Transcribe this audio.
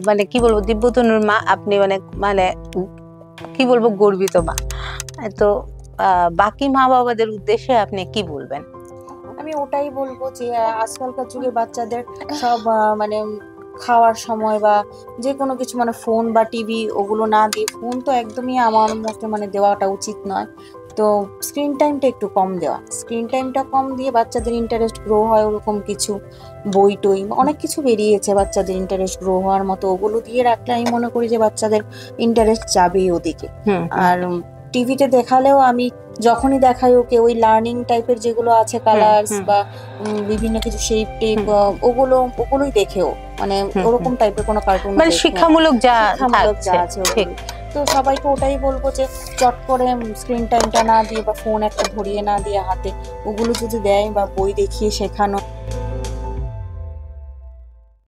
মানে কি বলবো, দিব্যতনুর মা আপনি মানে কি বলবো, গর্বিত মা। তো বাকি মা বাবাদের উদ্দেশ্যে আপনি কি বলবেন? আমি ওটাই বলবো যে আজকালকার যুগে বাচ্চাদের সব মানে খাওয়ার সময় বা যে কোনো কিছু মানে ফোন বা টিভি ওগুলো না দিয়ে, ফোন তো একদমই আমার মতে মানে দেওয়াটা উচিত নয়। তো স্ক্রিন টাইমটা একটু কম দেওয়া, স্ক্রিন টাইমটা কম দিয়ে বাচ্চাদের ইন্টারেস্ট গ্রো হয় ওরকম কিছু বই টই অনেক কিছু বেরিয়েছে বাচ্চাদের ইন্টারেস্ট গ্রো হওয়ার মতো, ওগুলো দিয়ে রাখলে আমি মনে করি যে বাচ্চাদের ইন্টারেস্ট যাবেই ওদিকে। আর টিভিতে দেখালেও আমি যখনই দেখাই ওকে ওই লার্নিং টাইপের যেগুলো আছে কালার্স বা বিভিন্ন কিছু শেপ টেপ ওগুলোই দেখেও মানে ওরকম টাইপের কোনো কার্টুন মানে শিক্ষামূলক যা আছে ওগুলো। তো সবাইকে ওটাই বলবো যে চট করে স্ক্রিন টাইমটা না দিয়ে বা ফোন একটা ধরিয়ে না দিয়ে হাতে ওগুলো যদি দেয় বা বই দেখিয়ে শেখানো